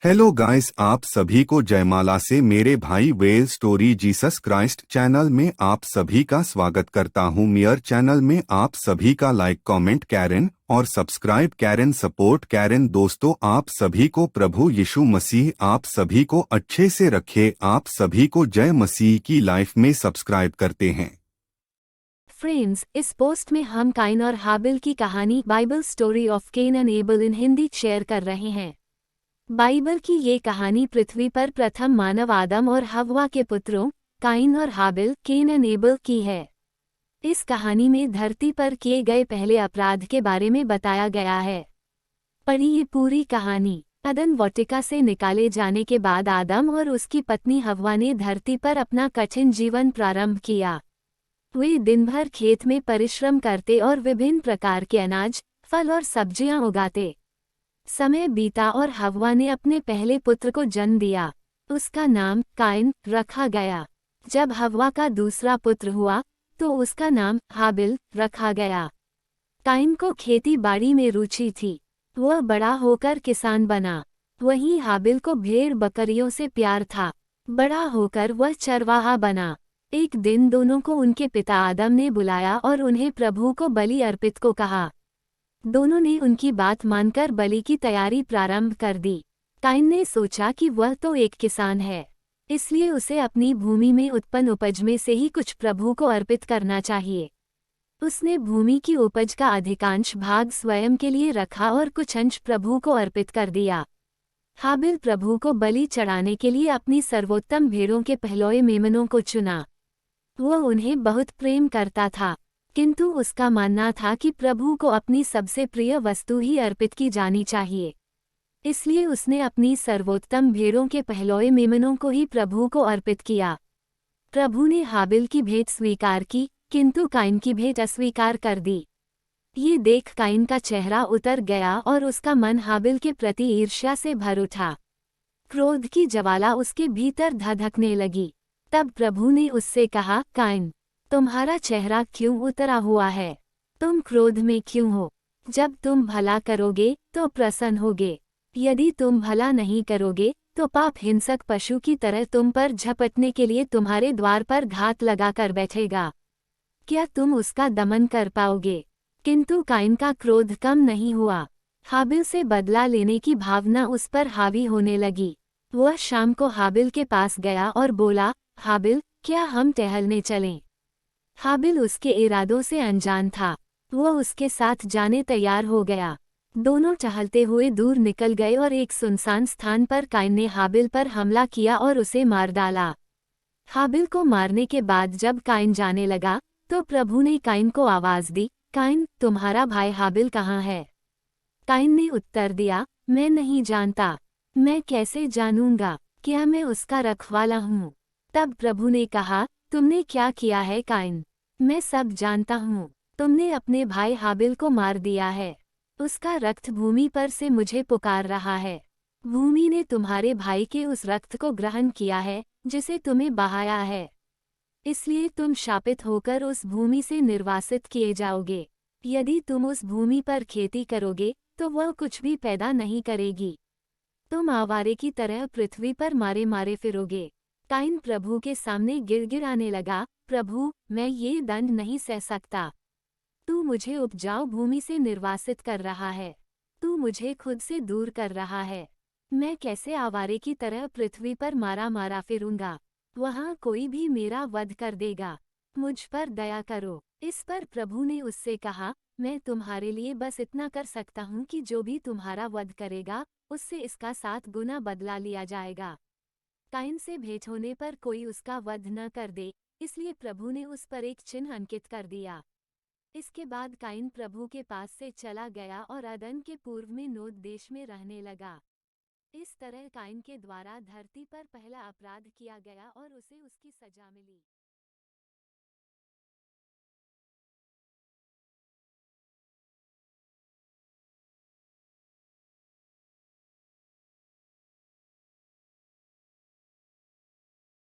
Hello guys, आप सभी को जयमाला से मेरे भाई well story Jesus Christ channel में आप सभी का स्वागत करता हूं। मेयर चैनल में आप सभी का लाइक, कमेंट कैरन और सब्सक्राइब कैरन, सपोर्ट कैरन। दोस्तों, आप सभी को प्रभु यीशु मसीह आप सभी को अच्छे से रखे। आप सभी को जय मसीह की लाइफ में सब्सक्राइब करते हैं। फ्रेंड्स, इस पोस्ट में हम काइन और हाबिल की कहानी Bible story of Cain and Abel in Hindi share कर रहे हैं। बाइबल की ये कहानी पृथ्वी पर प्रथम मानव आदम और हव्वा के पुत्रों काइन और हाबिल, केन एंड एबल की है। इस कहानी में धरती पर किए गए पहले अपराध के बारे में बताया गया है। पढ़िए पूरी कहानी। अदन वाटिका से निकाले जाने के बाद आदम और उसकी पत्नी हव्वा ने धरती पर अपना कठिन जीवन प्रारंभ किया। वे दिन भर खेत में परिश्रम करते और विभिन्न प्रकार के अनाज, फल और सब्जियां उगाते। समय बीता और हव्वा ने अपने पहले पुत्र को जन्म दिया। उसका नाम काइन रखा गया। जब हव्वा का दूसरा पुत्र हुआ तो उसका नाम हाबिल रखा गया। काइन को खेती बाड़ी में रुचि थी। वह बड़ा होकर किसान बना। वहीं हाबिल को भेड़ बकरियों से प्यार था। बड़ा होकर वह चरवाहा बना। एक दिन दोनों को उनके पिता आदम ने बुलाया और उन्हें प्रभु को बलि अर्पित को कहा। दोनों ने उनकी बात मानकर बलि की तैयारी प्रारंभ कर दी। काइन ने सोचा कि वह तो एक किसान है, इसलिए उसे अपनी भूमि में उत्पन्न उपज में से ही कुछ प्रभु को अर्पित करना चाहिए। उसने भूमि की उपज का अधिकांश भाग स्वयं के लिए रखा और कुछ अंश प्रभु को अर्पित कर दिया। हाबिल प्रभु को बलि चढ़ाने के लिए अपनी सर्वोत्तम भेड़ों के पहलौए मेमनों को चुना। वह उन्हें बहुत प्रेम करता था, किंतु उसका मानना था कि प्रभु को अपनी सबसे प्रिय वस्तु ही अर्पित की जानी चाहिए। इसलिए उसने अपनी सर्वोत्तम भेड़ों के पहलौए मेमनों को ही प्रभु को अर्पित किया। प्रभु ने हाबिल की भेंट स्वीकार की, किंतु काइन की भेंट अस्वीकार कर दी। ये देख काइन का चेहरा उतर गया और उसका मन हाबिल के प्रति ईर्ष्या से भर उठा। क्रोध की ज्वाला उसके भीतर धधकने लगी। तब प्रभु ने उससे कहा, काइन, तुम्हारा चेहरा क्यों उतरा हुआ है? तुम क्रोध में क्यों हो? जब तुम भला करोगे तो प्रसन्न होगे, यदि तुम भला नहीं करोगे तो पाप हिंसक पशु की तरह तुम पर झपटने के लिए तुम्हारे द्वार पर घात लगाकर बैठेगा। क्या तुम उसका दमन कर पाओगे? किंतु काइन का क्रोध कम नहीं हुआ। हाबिल से बदला लेने की भावना उस पर हावी होने लगी। वह शाम को हाबिल के पास गया और बोला, हाबिल, क्या हम टहलने चलें? हाबिल उसके इरादों से अनजान था। वह उसके साथ जाने तैयार हो गया। दोनों टहलते हुए दूर निकल गए और एक सुनसान स्थान पर काइन ने हाबिल पर हमला किया और उसे मार डाला। हाबिल को मारने के बाद जब काइन जाने लगा तो प्रभु ने काइन को आवाज दी, काइन, तुम्हारा भाई हाबिल कहाँ है? काइन ने उत्तर दिया, मैं नहीं जानता। मैं कैसे जानूंगा? क्या मैं उसका रखवाला हूँ? तब प्रभु ने कहा, तुमने क्या किया है काइन? मैं सब जानता हूँ। तुमने अपने भाई हाबिल को मार दिया है। उसका रक्त भूमि पर से मुझे पुकार रहा है। भूमि ने तुम्हारे भाई के उस रक्त को ग्रहण किया है जिसे तुम्हें बहाया है। इसलिए तुम शापित होकर उस भूमि से निर्वासित किए जाओगे। यदि तुम उस भूमि पर खेती करोगे तो वह कुछ भी पैदा नहीं करेगी। तुम आवारे की तरह पृथ्वी पर मारे मारे फिरोगे। काइन प्रभु के सामने गिड़गिड़ाने लगा, प्रभु, मैं ये दंड नहीं सह सकता। तू मुझे उपजाऊ भूमि से निर्वासित कर रहा है। तू मुझे खुद से दूर कर रहा है। मैं कैसे आवारे की तरह पृथ्वी पर मारा मारा फिरूंगा? वहाँ कोई भी मेरा वध कर देगा। मुझ पर दया करो। इस पर प्रभु ने उससे कहा, मैं तुम्हारे लिए बस इतना कर सकता हूँ कि जो भी तुम्हारा वध करेगा उससे इसका 7 गुना बदला लिया जाएगा। काइन से भेंट होने पर कोई उसका वध न कर दे, इसलिए प्रभु ने उस पर एक चिन्ह अंकित कर दिया। इसके बाद काइन प्रभु के पास से चला गया और अदन के पूर्व में नोद देश में रहने लगा। इस तरह काइन के द्वारा धरती पर पहला अपराध किया गया और उसे उसकी सजा मिली।